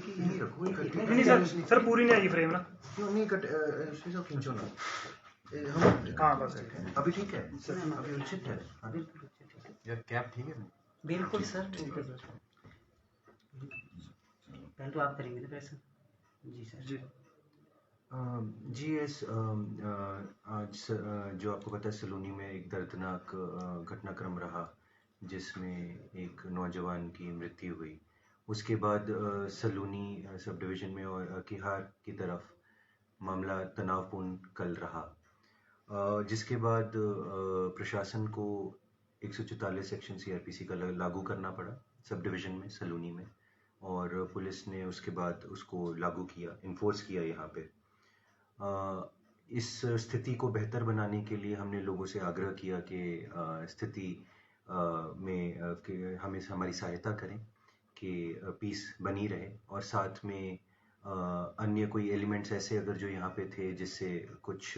यहीं रखो, नहीं सर पूरी नहीं आएगी फ्रेम ना, क्यों नहीं कट खींचो ना, हम हाँ बस अभी ठीक है, अभी उचित है, यार कैप ठीक है? बिल्कुल सर, ठीक है सर। पहले तो आप करेंगे ना प्रश्न। जी सर जी आज जो आपको पता है सलूनी में एक दर्दनाक घटनाक्रम रहा जिसमें एक नौजवान की मृत्यु हुई। उसके बाद सलूनी सब डिवीज़न में और किहार की तरफ मामला तनावपूर्ण कल रहा, जिसके बाद प्रशासन को 144 सेक्शन सीआरपीसी का लागू करना पड़ा सब डिवीज़न में सलूनी में, और पुलिस ने उसके बाद उसको लागू किया, इन्फोर्स किया यहाँ पे। इस स्थिति को बेहतर बनाने के लिए हमने लोगों से आग्रह किया कि स्थिति में कि हमें हमारी सहायता करें कि पीस बनी रहे, और साथ में अन्य कोई एलिमेंट्स ऐसे अगर जो यहाँ पे थे जिससे कुछ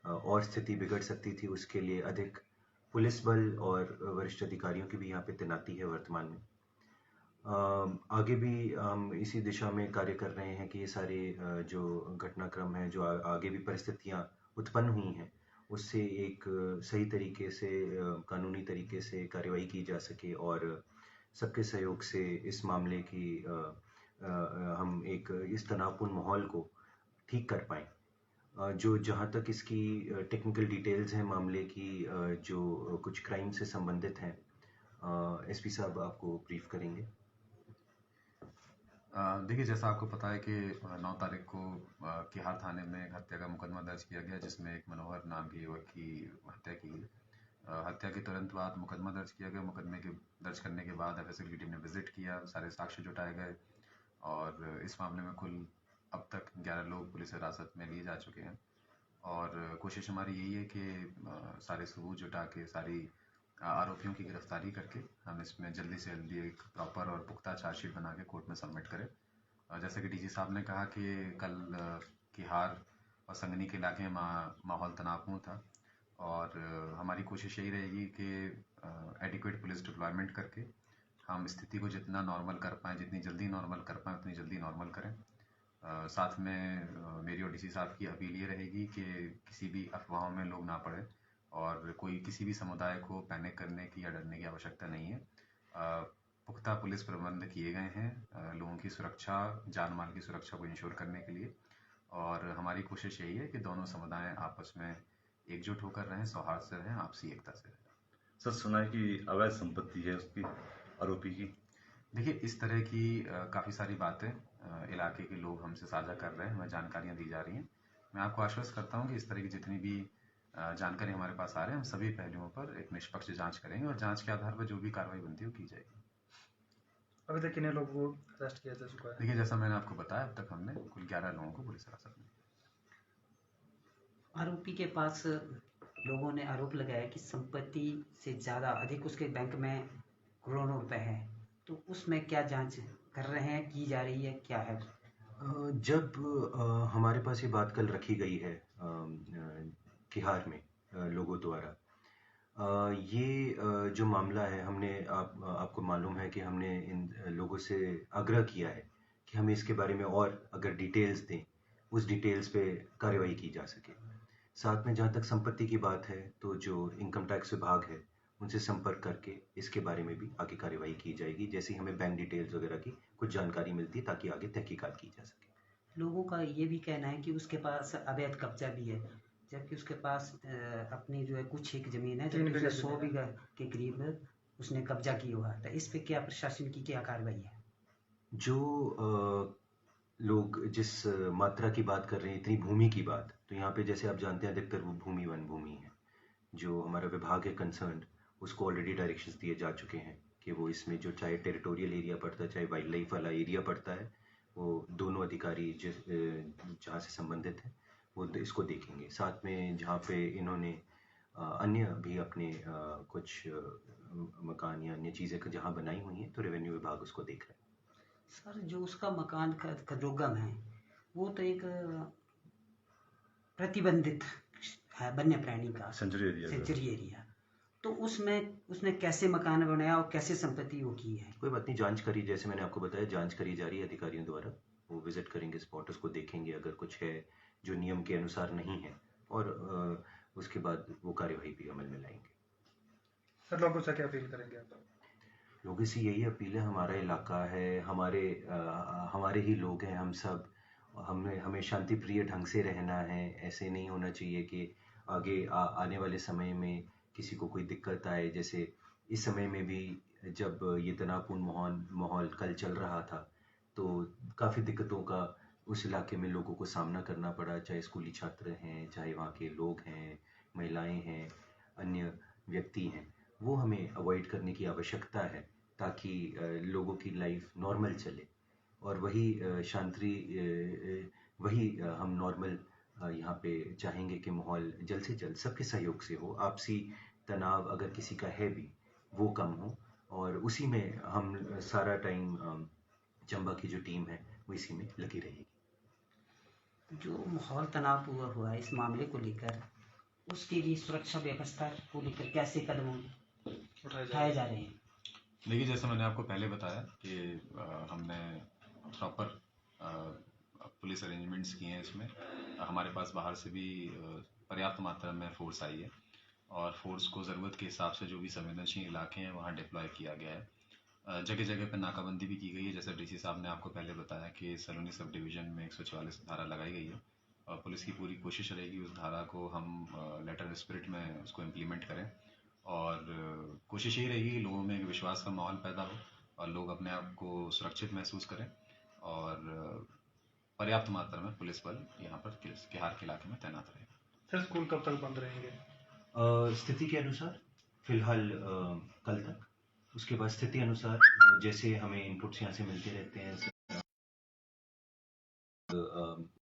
और स्थिति बिगड़ सकती थी, उसके लिए अधिक पुलिस बल और वरिष्ठ अधिकारियों की भी यहाँ पे तैनाती है वर्तमान में। आगे भी हम इसी दिशा में कार्य कर रहे हैं कि ये सारे जो घटनाक्रम हैं, जो आगे भी परिस्थितियाँ उत्पन्न हुई हैं, उससे एक सही तरीके से कानूनी तरीके से कार्रवाई की जा सके और सबके सहयोग से इस मामले की हम एक इस तनावपूर्ण माहौल को ठीक कर पाएँ। जो जहाँ तक इसकी टेक्निकल डिटेल्स हैं मामले की, जो कुछ क्राइम से संबंधित हैं, एसपी साहब आपको ब्रीफ करेंगे। देखिए, जैसा आपको पता है कि 9 तारीख को किहार थाने में एक हत्या का मुकदमा दर्ज किया गया, जिसमें एक मनोहर नाम के युवक की हत्या की गई। हत्या के तुरंत बाद मुकदमा दर्ज किया गया। मुकदमे के दर्ज करने के बाद एफएसएल की टीम ने विजिट किया, सारे साक्ष्य जुटाए गए और इस मामले में कुल अब तक 11 लोग पुलिस हिरासत में लिए जा चुके हैं। और कोशिश हमारी यही है कि सारे सबूत जुटा के सारी आरोपियों की गिरफ्तारी करके हम इसमें जल्दी से जल्दी एक प्रॉपर और पुख्ता चार्जशीट बना के कोर्ट में सबमिट करें। जैसे कि डीजी साहब ने कहा कि कल किहार और संगनी के इलाके में माहौल तनावपूर्ण था, और हमारी कोशिश यही रहेगी कि एडिक्वेट पुलिस डिप्लॉयमेंट करके हम स्थिति को जितना नॉर्मल कर पाएँ, जितनी जल्दी नॉर्मल कर पाएँ उतनी जल्दी नॉर्मल करें। साथ में मेरी और डीसी साहब की अपील ये रहेगी कि किसी भी अफवाहों में लोग ना पड़े और कोई किसी भी समुदाय को पैनिक करने की या डरने की आवश्यकता नहीं है। पुख्ता पुलिस प्रबंध किए गए हैं लोगों की सुरक्षा, जान माल की सुरक्षा को इंश्योर करने के लिए, और हमारी कोशिश यही है कि दोनों समुदाय आपस में एकजुट होकर रहें, सौहार्द से रहें, आपसी एकता से रहें। सर, सुना है कि अवैध संपत्ति है उसकी, आरोपी की। देखिए, इस तरह की काफ़ी सारी बातें इलाके के लोग हमसे साझा कर रहे हैं, हमें जानकारियाँ दी जा रही हैं। मैं आपको आश्वस्त करता हूँ कि इस तरह की जितनी भी जानकारी हमारे पास आ रहे हैं, हम सभी पहलुओं पर एक निष्पक्ष जांच करेंगे और जांच के आधार पर जो भी कार्रवाई बनती है वो की जाएगी। अभी तक कितने लोगों को अरेस्ट किया जा चुका है? देखिए, जैसा मैंने आपको बताया, अब तक हमने कुल 11 लोगों को पुलिस हिरासत में। आरोपी के पास लोगों ने आरोप लगाया कि संपत्ति से ज़्यादा अधिक उसके बैंक में करोड़ों रुपए है, तो उसमें क्या जांच कर रहे हैं, की जा रही है, क्या है? जब हमारे पास ये बात कल रखी गई है किहार में लोगों द्वारा, ये जो मामला है, हमने आपको मालूम है कि हमने इन लोगों से आग्रह किया है कि हमें इसके बारे में और अगर डिटेल्स दें, उस डिटेल्स पे कार्रवाई की जा सके। साथ में जहाँ तक संपत्ति की बात है, तो जो इनकम टैक्स विभाग है उनसे संपर्क करके इसके बारे में भी आगे कार्रवाई की जाएगी, जैसे हमें बैंक डिटेल्स वगैरह की कुछ जानकारी मिलती है, ताकि आगे तहकीकात की जा सके। लोगों का ये भी कहना है कि उसके पास अवैध कब्जा भी है, जबकि उसके पास अपनी जो है कुछ एक ज़मीन है, जबकि उसने 100 बीघा के करीब उसने कब्जा किया हुआ है। इस पे क्या प्रशासन की क्या कार्रवाई है? जो लोग जिस मात्रा की बात कर रहे हैं, इतनी भूमि की बात, तो यहाँ पे जैसे आप जानते हैं अधिकतर वो भूमि वन भूमि है। जो हमारा विभाग है कंसर्न, उसको ऑलरेडी डायरेक्शंस दिए जा चुके हैं कि वो इसमें जो चाहे टेरिटोरियल एरिया पड़ता है, चाहे वाइल्ड लाइफ वाला एरिया पड़ता है, वो दोनों अधिकारी जहाँ से संबंधित हैं वो इसको देखेंगे। साथ में जहाँ पे इन्होंने अन्य भी अपने कुछ मकान या अन्य चीज़ें जहाँ बनाई हुई हैं, तो रेवेन्यू विभाग उसको देख रहे हैं। सर, जो उसका मकान खजोगम है, वो तो एक प्रतिबंधित है वन्य प्राणी का सेंचुरी एरिया का। सेंचुरी एरिया, तो उसमें उसने कैसे मकान बनाया और कैसे संपत्ति वो की है? कोई बात नहीं, जांच करी, जैसे मैंने आपको बताया, जांच करी जा रही है अधिकारियों द्वारा। वो विजिट करेंगे स्पॉट, उसको देखेंगे, अगर कुछ है जो नियम के अनुसार नहीं है, और उसके बाद वो कार्यवाही भी अमल में लाएंगे। सर लोगों से क्या अपील करेंगे आप? लोगों से यही अपील है, हमारा इलाका है, हमारे ही लोग हैं हम सब, हमें शांति प्रिय ढंग से रहना है। ऐसे नहीं होना चाहिए कि आगे आने वाले समय में किसी को कोई दिक्कत आए। जैसे इस समय में भी जब ये तनावपूर्ण माहौल कल चल रहा था, तो काफ़ी दिक्कतों का उस इलाके में लोगों को सामना करना पड़ा, चाहे स्कूली छात्र हैं, चाहे वहाँ के लोग हैं, महिलाएं हैं, अन्य व्यक्ति हैं। वो हमें अवॉइड करने की आवश्यकता है, ताकि लोगों की लाइफ नॉर्मल चले, और वही हम नॉर्मल यहाँ पे चाहेंगे कि माहौल जल्द से जल्द सबके सहयोग से हो। आपसी तनाव अगर किसी का है भी, वो कम हो, और उसी में हम सारा टाइम, चंबा की जो टीम है वो इसी में लगी रहेगी। जो माहौल तनावपूर्ण हुआ है इस मामले को लेकर, उसके लिए सुरक्षा व्यवस्था को लेकर कैसे कदम उठाए जा रहे हैं? देखिए, जैसे मैंने आपको पहले बताया कि हमने प्रॉपर पुलिस अरेंजमेंट्स किए हैं। इसमें हमारे पास बाहर से भी पर्याप्त मात्रा में फोर्स आई है, और फोर्स को ज़रूरत के हिसाब से जो भी संवेदनशील इलाके हैं वहाँ डिप्लॉय किया गया है। जगह जगह पर नाकाबंदी भी की गई है। जैसे डीसी साहब ने आपको पहले बताया कि सलोनी सब डिवीज़न में 144 धारा लगाई गई है, और पुलिस की पूरी कोशिश रहेगी उस धारा को हम लेटर स्पिरिट में उसको इम्प्लीमेंट करें, और कोशिश यही रहेगी कि लोगों में एक विश्वास का माहौल पैदा हो और लोग अपने आप को सुरक्षित महसूस करें, और पर्याप्त मात्रा में पुलिस बल यहाँ पर किहार के इलाके में तैनात रहे। सर स्कूल कब तक बंद रहेंगे? स्थिति के अनुसार फिलहाल कल तक, उसके बाद स्थिति अनुसार जैसे हमें इनपुट्स यहाँ से मिलते रहते हैं